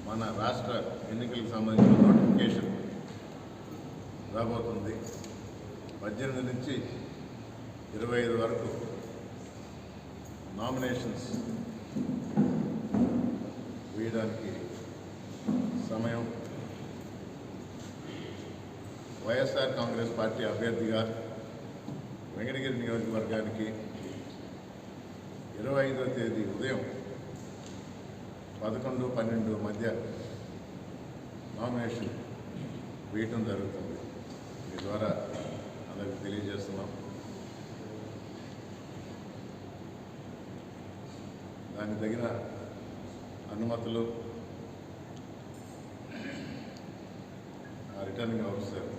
మన రాష్ట్ర ఎన్నికలకు సంబంధించిన నోటిఫికేషన్ రాబోతుంది. 18 నుంచి 25 వరకు నామినేషన్స్ వేయడానికి సమయం. వైఎస్ఆర్ కాంగ్రెస్ పార్టీ అభ్యర్థిగా వెంకటగిరి నియోజకవర్గానికి 25వ తేదీ ఉదయం 11-12 మధ్య నామినేషన్ వేయటం జరుగుతుంది. మీ ద్వారా అందరికి తెలియజేస్తున్నాం. దానికి తగిన అనుమతులు రిటర్నింగ్ ఆఫీసర్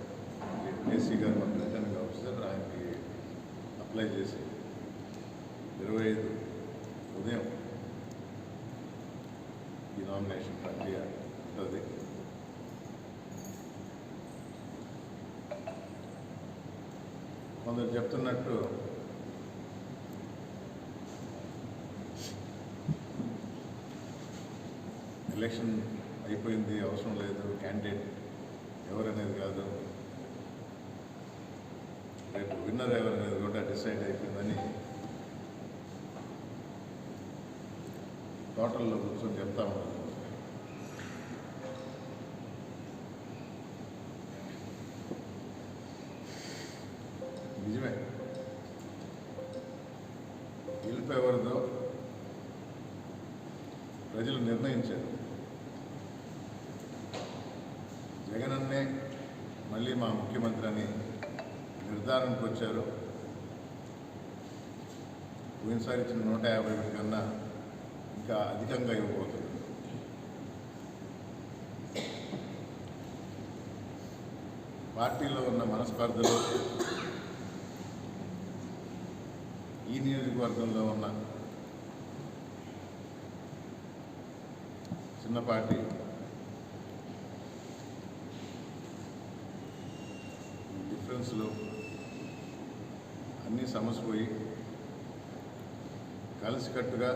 ఏసీ గారు, మన రిటర్నింగ్ ఆఫీసర్, ఆయనకి అప్లై చేసి 25 ఉదయం ఈ నామినేషన్ ప్రక్రియ ఉంటుంది. కొందరు చెప్తున్నట్టు ఎలక్షన్ అయిపోయింది, అవసరం లేదు, క్యాండిడేట్ ఎవరనేది కాదు, రేపు విన్నర్ ఎవరనేది కూడా డిసైడ్ అయిపోయిందని టోటల్లో కూర్చొని చెప్తా ఉన్నాను. నిజమే, గెలుపు ఎవరిదో ప్రజలు నిర్ణయించారు. జగనన్నే మళ్ళీ మా ముఖ్యమంత్రి అని నిర్ధారణకు వచ్చారు. పోయినసారి ఇచ్చిన 150 కన్నా ఇంకా అధికంగా ఇవ్వబోతుంది. పార్టీలో ఉన్న మనస్పర్ధలు, ఈ నియోజకవర్గంలో ఉన్న చిన్నపాటి డిఫరెన్స్లు అన్నీ సమసిపోయి కలిసికట్టుగా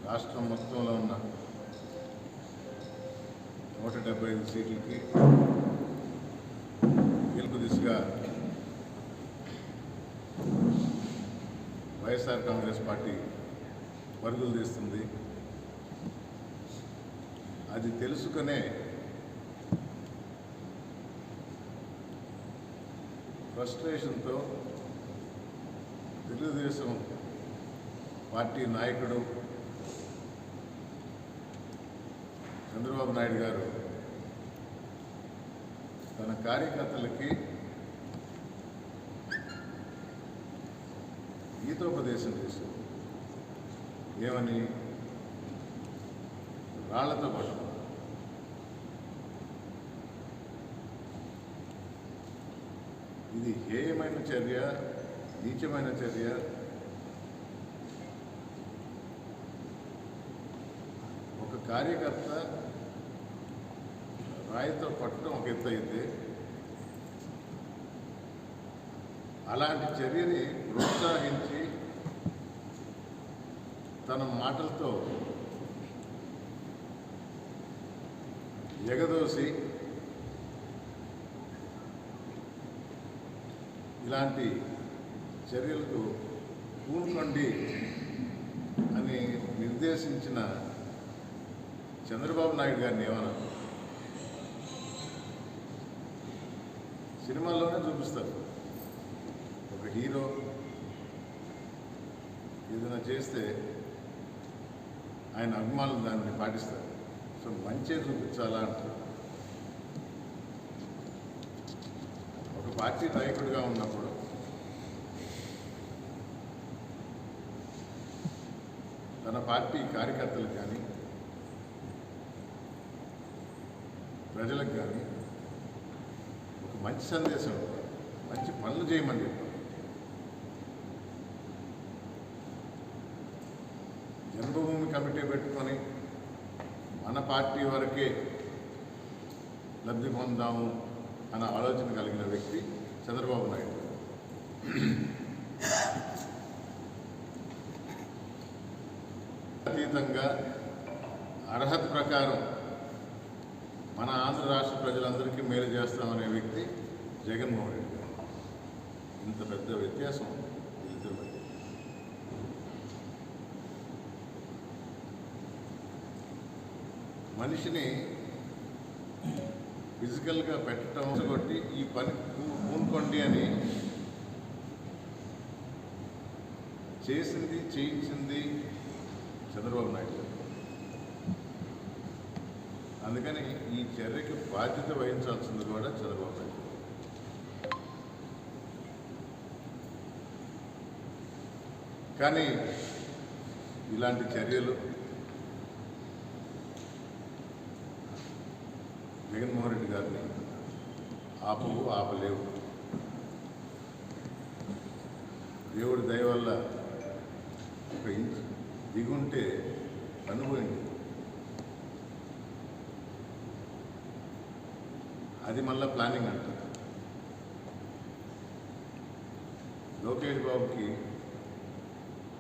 రాష్ట్రం మొత్తంలో ఉన్న 175 సీట్లకి గెలుపు దిశగా వైఎస్ఆర్ కాంగ్రెస్ పార్టీ పరుగులు తీస్తుంది. అది తెలుసుకునే ఫ్రస్ట్రేషన్తో తెలుగుదేశం పార్టీ నాయకుడు చంద్రబాబు నాయుడు గారు తన కార్యకర్తలకి గీతోపదేశం చేశారు. ఏమని? రాళ్లతో కొట్టడం. ఇది హేయమైన చర్య, నీచమైన చర్య. ఒక కార్యకర్త రాయితో కొట్టడం ఒక ఎత్తు అయితే, అలాంటి చర్యని ప్రోత్సహించి తన మాటలతో ఎగదోసి ఇలాంటి చర్యలకు పూనుకోండి అని నిర్దేశించిన చంద్రబాబు నాయుడు గారిని ఏమన్నా సినిమాల్లోనే చూపిస్తారు. ఒక హీరో ఏదైనా చేస్తే ఆయన అభిమానులు దాన్ని పాటిస్తారు. సో మంచే చూపించాలా అంటారు. ఒక పార్టీ నాయకుడిగా ఉన్నప్పుడు తన పార్టీ కార్యకర్తలకు కానీ ప్రజలకు కానీ ఒక మంచి సందేశం, మంచి పనులు చేయమని చెప్పారు. జన్మభూమి కమిటీ పెట్టుకొని మన పార్టీ వరకే లబ్ధి పొందాము అన్న ఆలోచన కలిగిన వ్యక్తి చంద్రబాబు నాయుడు. అతీతంగా అర్హత ప్రకారం మన ఆంధ్ర రాష్ట్ర ప్రజలందరికీ మేలు చేస్తామనే వ్యక్తి జగన్మోహన్ రెడ్డి గారు. ఇంత పెద్ద వ్యత్యాసం వీళ్ళిద్దరి మధ్య. మనిషిని ఫిజికల్గా పెట్టడం కొట్టి ఈ పని పూనుకోండి అని చేసింది చేయించింది చంద్రబాబు నాయుడు గారు. అందుకని ఈ చర్యకి బాధ్యత వహించాల్సింది కూడా చంద్రబాబు నాయుడు. కానీ ఇలాంటి చర్యలు జగన్మోహన్ రెడ్డి గారిని ఆపలేవు. దేవుడి దయ వల్ల ఒక ఇంచు దిగుంటే అనుభవింది. అది మళ్ళీ ప్లానింగ్ అంటారు. లోకేష్ బాబుకి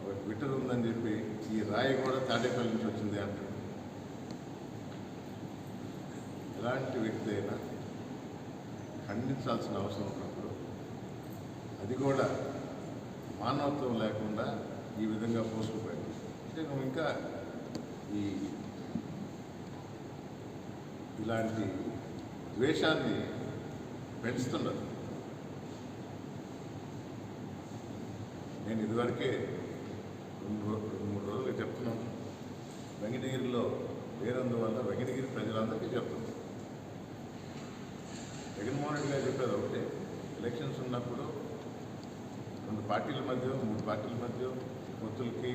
ఒక ట్విట్టర్ ఉందని చెప్పి ఈ రాయి కూడా తాడేపల్లి నుంచి వచ్చింది అంటారు. ఎలాంటి వ్యక్తి అయినా ఖండించాల్సిన అవసరం ఉన్నప్పుడు అది కూడా మానవత్వం లేకుండా ఈ విధంగా పోస్టులు పెట్టి అంటే నువ్వు ఇంకా ఇలాంటి ద్వేషాన్ని పెంచుతున్నది. నేను ఇదివరకే 2-3 రోజులు చెప్తున్నాను. వెంకటగిరిలో లేనందువల్ల వెంకటగిరి ప్రజలందరికీ చెప్తున్నాను. జగన్మోహన్ రెడ్డి గారు చెప్పారు ఒకటే, ఎలక్షన్స్ ఉన్నప్పుడు 2 పార్టీల మధ్య 3 పార్టీల మధ్య పొత్తులకి